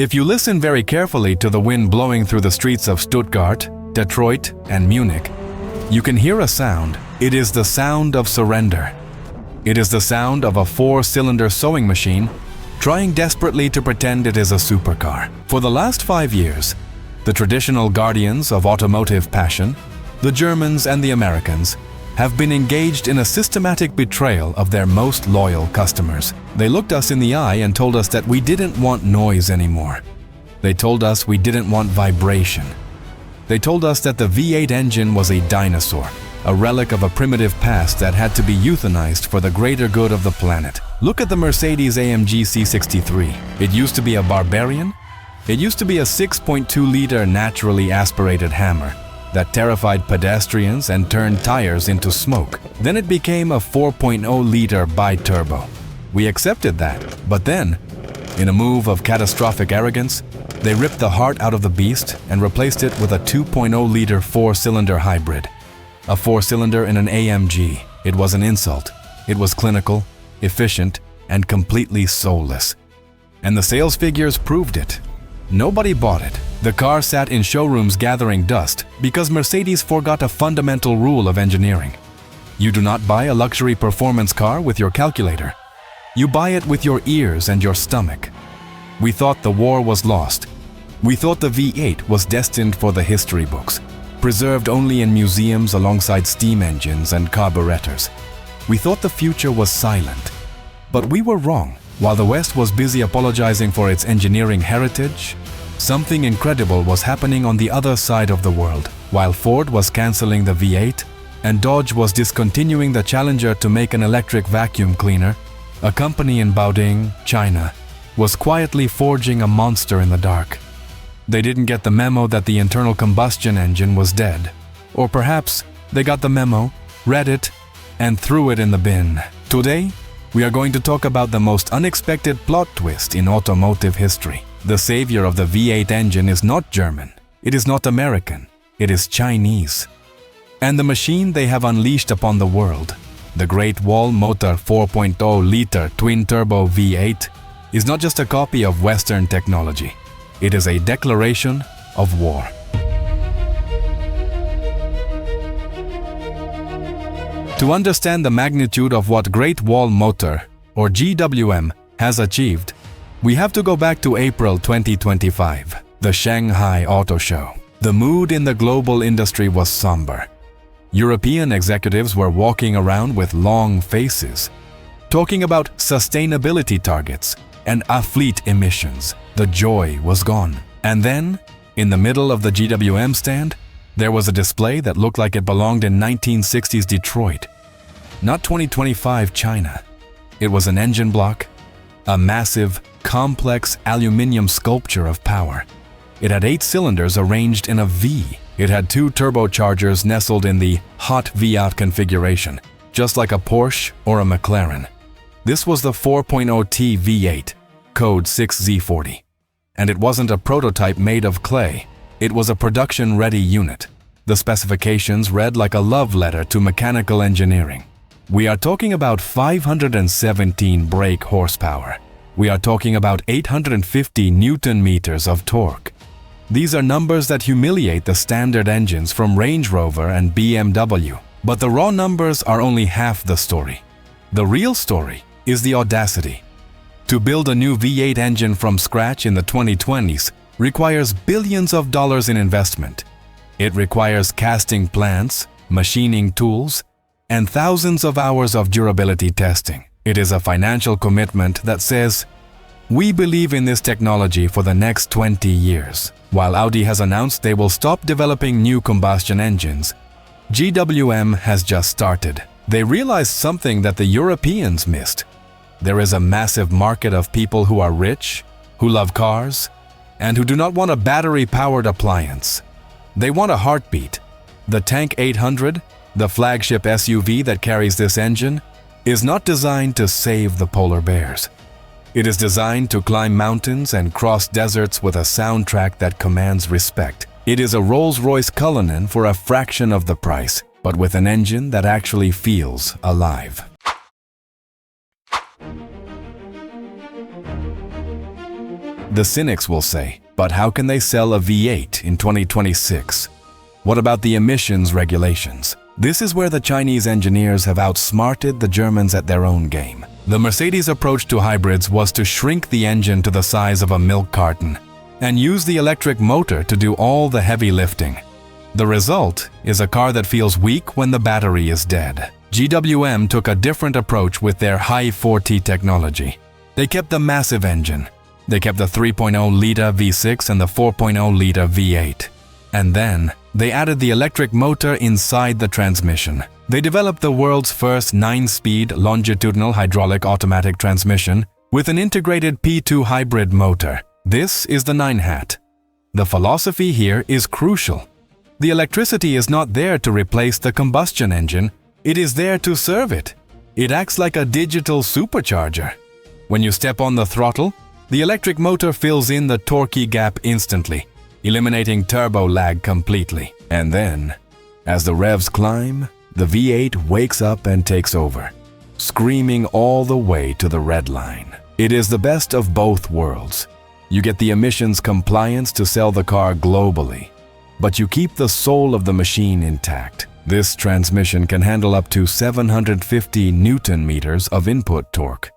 If you listen very carefully to the wind blowing through the streets of Stuttgart, Detroit, and Munich, you can hear a sound. It is the sound of surrender. It is the sound of a 4-cylinder sewing machine trying desperately to pretend it is a supercar. For the last 5 years, the traditional guardians of automotive passion, the Germans and the Americans, have been engaged in a systematic betrayal of their most loyal customers. They looked us in the eye and told us that we didn't want noise anymore. They told us we didn't want vibration. They told us that the V8 engine was a dinosaur, a relic of a primitive past that had to be euthanized for the greater good of the planet. Look at the Mercedes-AMG C63. It used to be a barbarian. It used to be a 6.2-liter naturally aspirated hammer that terrified pedestrians and turned tires into smoke. Then it became a 4.0-liter bi-turbo. We accepted that, but then, in a move of catastrophic arrogance, they ripped the heart out of the beast and replaced it with a 2.0-liter 4-cylinder hybrid. A 4-cylinder in an AMG. It was an insult. It was clinical, efficient, and completely soulless. And the sales figures proved it. Nobody bought it. The car sat in showrooms gathering dust because Mercedes forgot a fundamental rule of engineering. You do not buy a luxury performance car with your calculator. You buy it with your ears and your stomach. We thought the war was lost. We thought the V8 was destined for the history books, preserved only in museums alongside steam engines and carburetors. We thought the future was silent. But we were wrong. While the West was busy apologizing for its engineering heritage, something incredible was happening on the other side of the world. While Ford was canceling the V8 and Dodge was discontinuing the Challenger to make an electric vacuum cleaner, a company in Baoding, China, was quietly forging a monster in the dark. They didn't get the memo that the internal combustion engine was dead. Or perhaps they got the memo, read it, and threw it in the bin. Today, we are going to talk about the most unexpected plot twist in automotive history. The savior of the V8 engine is not German. It is not American. It is Chinese. And the machine they have unleashed upon the world, the Great Wall Motor 4.0-liter twin-turbo V8, is not just a copy of Western technology. It is a declaration of war. To understand the magnitude of what Great Wall Motor, or GWM, has achieved, we have to go back to April 2025, the Shanghai Auto Show. The mood in the global industry was somber. European executives were walking around with long faces, talking about sustainability targets and fleet emissions. The joy was gone. And then, in the middle of the GWM stand, there was a display that looked like it belonged in 1960s Detroit, not 2025 China. It was an engine block, a massive, complex aluminum sculpture of power. It had 8 cylinders arranged in a V. It had 2 turbochargers nestled in the hot V-out configuration, just like a Porsche or a McLaren. This was the 4.0T V8, code 6Z40. And it wasn't a prototype made of clay. It was a production-ready unit. The specifications read like a love letter to mechanical engineering. We are talking about 517 brake horsepower. We are talking about 850 Newton-meters of torque. These are numbers that humiliate the standard engines from Range Rover and BMW. But the raw numbers are only half the story. The real story is the audacity. To build a new V8 engine from scratch in the 2020s requires billions of dollars in investment. It requires casting plants, machining tools, and thousands of hours of durability testing. It is a financial commitment that says, we believe in this technology for the next 20 years. While Audi has announced they will stop developing new combustion engines, GWM has just started. They realized something that the Europeans missed. There is a massive market of people who are rich, who love cars, and who do not want a battery-powered appliance. They want a heartbeat. The Tank 800, the flagship SUV that carries this engine, is not designed to save the polar bears. It is designed to climb mountains and cross deserts with a soundtrack that commands respect. It is a Rolls-Royce Cullinan for a fraction of the price, but with an engine that actually feels alive. The cynics will say, but how can they sell a V8 in 2026? What about the emissions regulations? This is where the Chinese engineers have outsmarted the Germans at their own game. The Mercedes approach to hybrids was to shrink the engine to the size of a milk carton and use the electric motor to do all the heavy lifting. The result is a car that feels weak when the battery is dead. GWM took a different approach with their high 4T technology. They kept the massive engine. They kept the 3.0-liter V6 and the 4.0-liter V8. And then, they added the electric motor inside the transmission. They developed the world's first 9-speed longitudinal hydraulic automatic transmission with an integrated P2 hybrid motor. This is the 9-hat. The philosophy here is crucial. The electricity is not there to replace the combustion engine, it is there to serve it. It acts like a digital supercharger. When you step on the throttle, the electric motor fills in the torquey gap instantly, eliminating turbo lag completely. And then, as the revs climb, the V8 wakes up and takes over, screaming all the way to the red line. It is the best of both worlds. You get the emissions compliance to sell the car globally, but you keep the soul of the machine intact. This transmission can handle up to 750 Newton meters of input torque.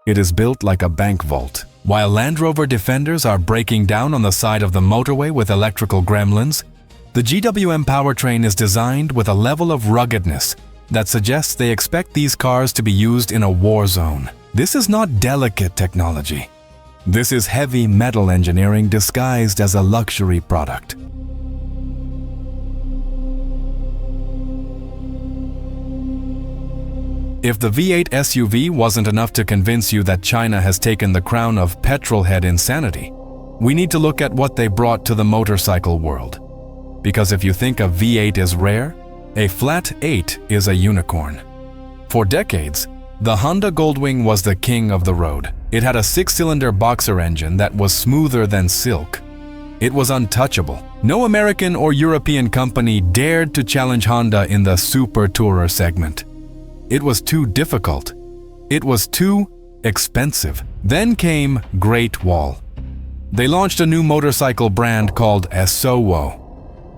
It is built like a bank vault. While Land Rover Defenders are breaking down on the side of the motorway with electrical gremlins, the GWM powertrain is designed with a level of ruggedness that suggests they expect these cars to be used in a war zone. This is not delicate technology. This is heavy metal engineering disguised as a luxury product. If the V8 SUV wasn't enough to convince you that China has taken the crown of petrolhead insanity, we need to look at what they brought to the motorcycle world. Because if you think a V8 is rare, a flat 8 is a unicorn. For decades, the Honda Goldwing was the king of the road. It had a 6-cylinder boxer engine that was smoother than silk. It was untouchable. No American or European company dared to challenge Honda in the super tourer segment. It was too difficult. It was too expensive. Then came Great Wall. They launched a new motorcycle brand called Esse,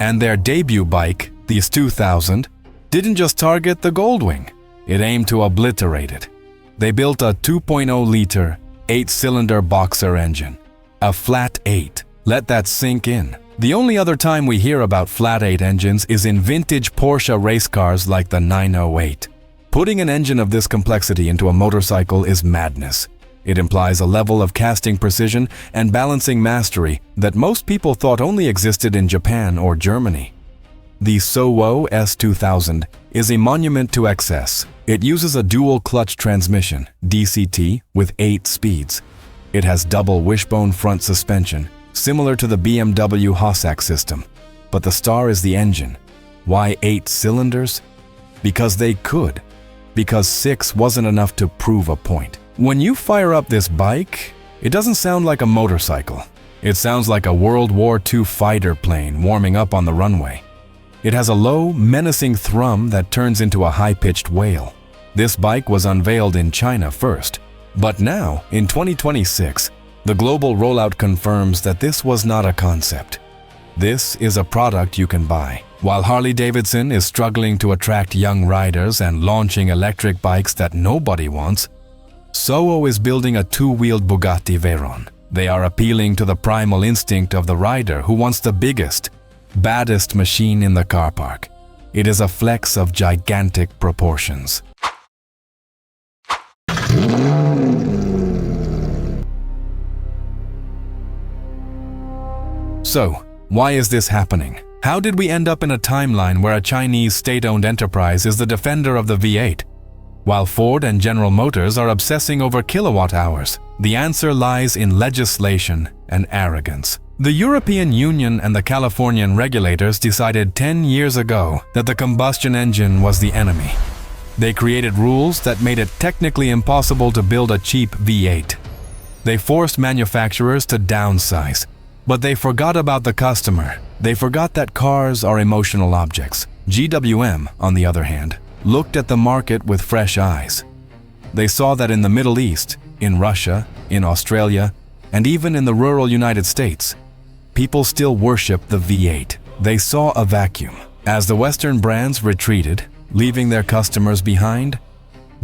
and their debut bike, the 2000, didn't just target the Goldwing. It aimed to obliterate it. They built a 2.0-liter, 8-cylinder boxer engine, a flat 8. Let that sink in. The only other time we hear about flat 8 engines is in vintage Porsche race cars like the 908. Putting an engine of this complexity into a motorcycle is madness. It implies a level of casting precision and balancing mastery that most people thought only existed in Japan or Germany. The SOWO S2000 is a monument to excess. It uses a dual-clutch transmission, DCT, with 8 speeds. It has double wishbone front suspension, similar to the BMW Hossack system. But the star is the engine. Why 8 cylinders? Because they could. Because 6 wasn't enough to prove a point. When you fire up this bike, it doesn't sound like a motorcycle. It sounds like a World War II fighter plane warming up on the runway. It has a low, menacing thrum that turns into a high-pitched wail. This bike was unveiled in China first, but now, in 2026, the global rollout confirms that this was not a concept. This is a product you can buy. While Harley-Davidson is struggling to attract young riders and launching electric bikes that nobody wants, SOWO is building a 2-wheeled Bugatti Veyron. They are appealing to the primal instinct of the rider who wants the biggest, baddest machine in the car park. It is a flex of gigantic proportions. So, why is this happening? How did we end up in a timeline where a Chinese state-owned enterprise is the defender of the V8, while Ford and General Motors are obsessing over kilowatt hours? The answer lies in legislation and arrogance. The European Union and the Californian regulators decided 10 years ago that the combustion engine was the enemy. They created rules that made it technically impossible to build a cheap V8. They forced manufacturers to downsize. But they forgot about the customer. They forgot that cars are emotional objects. GWM, on the other hand, looked at the market with fresh eyes. They saw that in the Middle East, in Russia, in Australia, and even in the rural United States, people still worship the V8. They saw a vacuum. As the Western brands retreated, leaving their customers behind,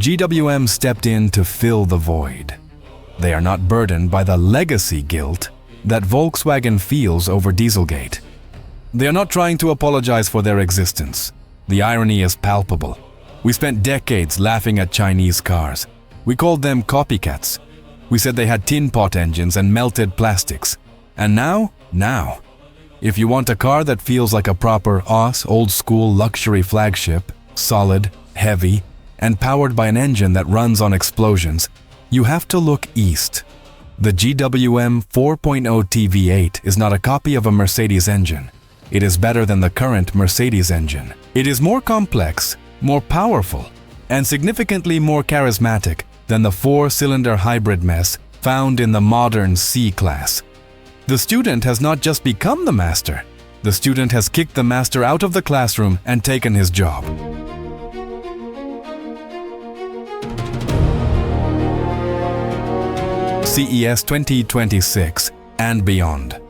GWM stepped in to fill the void. They are not burdened by the legacy guilt that Volkswagen feels over Dieselgate. They are not trying to apologize for their existence. The irony is palpable. We spent decades laughing at Chinese cars. We called them copycats. We said they had tin pot engines and melted plastics. And now, if you want a car that feels like a proper old-school luxury flagship, solid, heavy, and powered by an engine that runs on explosions, you have to look east. The GWM 4.0 TV8 is not a copy of a Mercedes engine. It is better than the current Mercedes engine. It is more complex, more powerful, and significantly more charismatic than the four-cylinder hybrid mess found in the modern C-Class. The student has not just become the master. The student has kicked the master out of the classroom and taken his job. CES 2026 and beyond.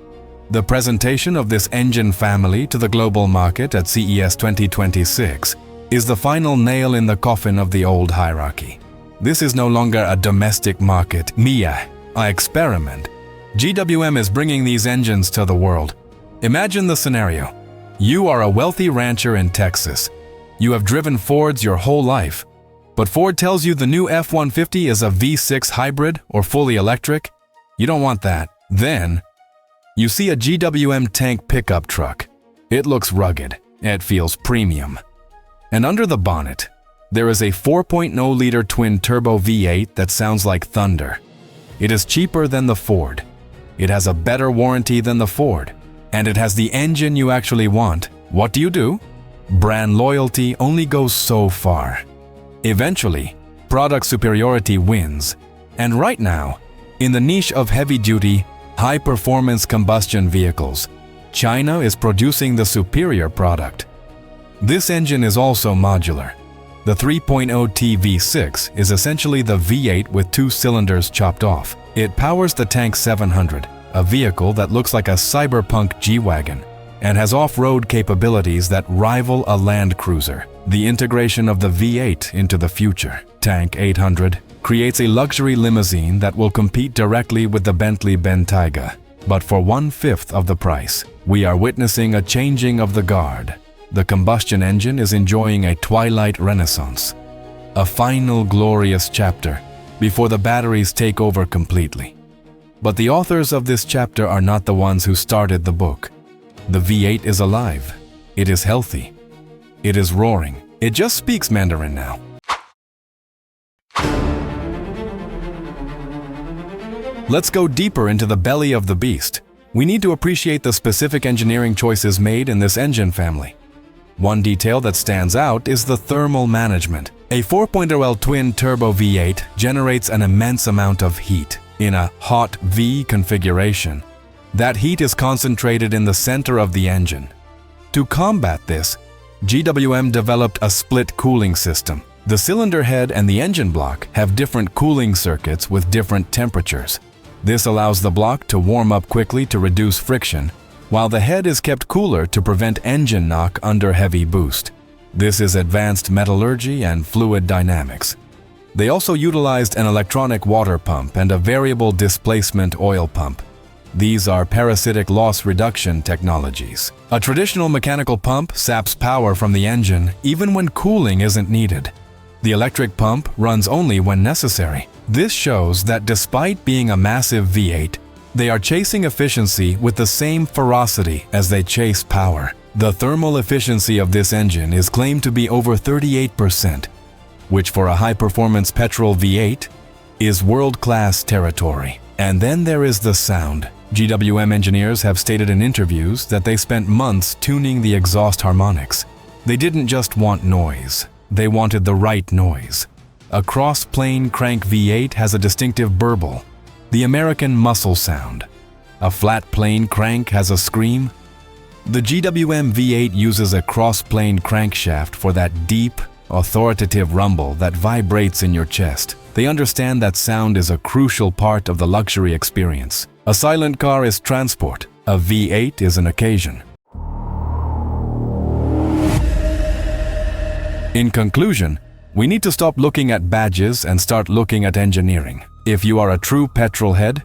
The presentation of this engine family to the global market at CES 2026 is the final nail in the coffin of the old hierarchy. This is no longer a domestic market, a experiment. GWM is bringing these engines to the world. Imagine the scenario. You are a wealthy rancher in Texas. You have driven Fords your whole life, but Ford tells you the new F-150 is a V6 hybrid or fully electric. You don't want that. Then, you see a GWM tank pickup truck. It looks rugged. It feels premium. And under the bonnet, there is a 4.0-liter twin-turbo V8 that sounds like thunder. It is cheaper than the Ford. It has a better warranty than the Ford. And it has the engine you actually want. What do? Brand loyalty only goes so far. Eventually, product superiority wins. And right now, in the niche of heavy-duty, high-performance combustion vehicles, China is producing the superior product. This engine is also modular. The 3.0T V6 is essentially the V8 with two cylinders chopped off. It powers the Tank 700, a vehicle that looks like a cyberpunk G-Wagon, and has off-road capabilities that rival a Land Cruiser. The integration of the V8 into the future Tank 800 creates a luxury limousine that will compete directly with the Bentley Bentayga. But for 1/5 of the price, we are witnessing a changing of the guard. The combustion engine is enjoying a twilight renaissance, a final glorious chapter before the batteries take over completely. But the authors of this chapter are not the ones who started the book. The V8 is alive. It is healthy. It is roaring. It just speaks Mandarin now. Let's go deeper into the belly of the beast. We need to appreciate the specific engineering choices made in this engine family. One detail that stands out is the thermal management. A 4.0L twin-turbo V8 generates an immense amount of heat in a hot V configuration. That heat is concentrated in the center of the engine. To combat this, GWM developed a split cooling system. The cylinder head and the engine block have different cooling circuits with different temperatures. This allows the block to warm up quickly to reduce friction, while the head is kept cooler to prevent engine knock under heavy boost. This is advanced metallurgy and fluid dynamics. They also utilized an electronic water pump and a variable displacement oil pump. These are parasitic loss reduction technologies. A traditional mechanical pump saps power from the engine even when cooling isn't needed. The electric pump runs only when necessary. This shows that despite being a massive V8, they are chasing efficiency with the same ferocity as they chase power. The thermal efficiency of this engine is claimed to be over 38%, which for a high-performance petrol V8 is world-class territory. And then there is the sound. GWM engineers have stated in interviews that they spent months tuning the exhaust harmonics. They didn't just want noise, they wanted the right noise. A cross-plane crank V8 has a distinctive burble, the American muscle sound. A flat-plane crank has a scream. The GWM V8 uses a cross-plane crankshaft for that deep, authoritative rumble that vibrates in your chest. They understand that sound is a crucial part of the luxury experience. A silent car is transport. A V8 is an occasion. In conclusion, we need to stop looking at badges and start looking at engineering. If you are a true petrol head,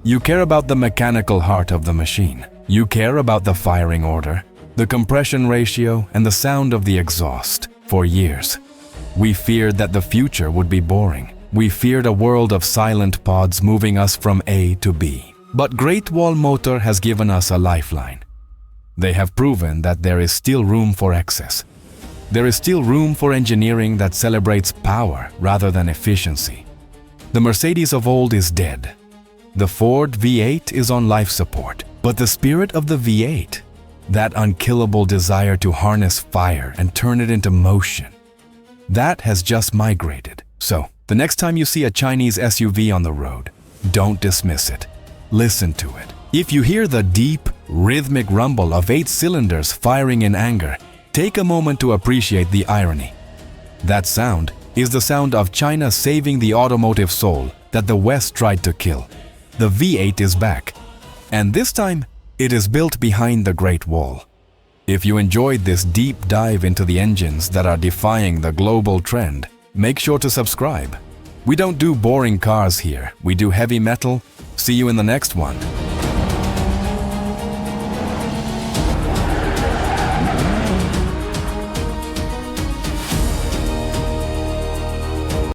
you care about the mechanical heart of the machine. You care about the firing order, the compression ratio, and the sound of the exhaust. For years, we feared that the future would be boring. We feared a world of silent pods moving us from A to B. But Great Wall Motor has given us a lifeline. They have proven that there is still room for excess. There is still room for engineering that celebrates power rather than efficiency. The Mercedes of old is dead. The Ford V8 is on life support. But the spirit of the V8, that unkillable desire to harness fire and turn it into motion, that has just migrated. So, the next time you see a Chinese SUV on the road, don't dismiss it. Listen to it. If you hear the deep, rhythmic rumble of 8 cylinders firing in anger, take a moment to appreciate the irony. That sound is the sound of China saving the automotive soul that the West tried to kill. The V8 is back, and this time it is built behind the Great Wall. If you enjoyed this deep dive into the engines that are defying the global trend, make sure to subscribe. We don't do boring cars here, we do heavy metal. See you in the next one.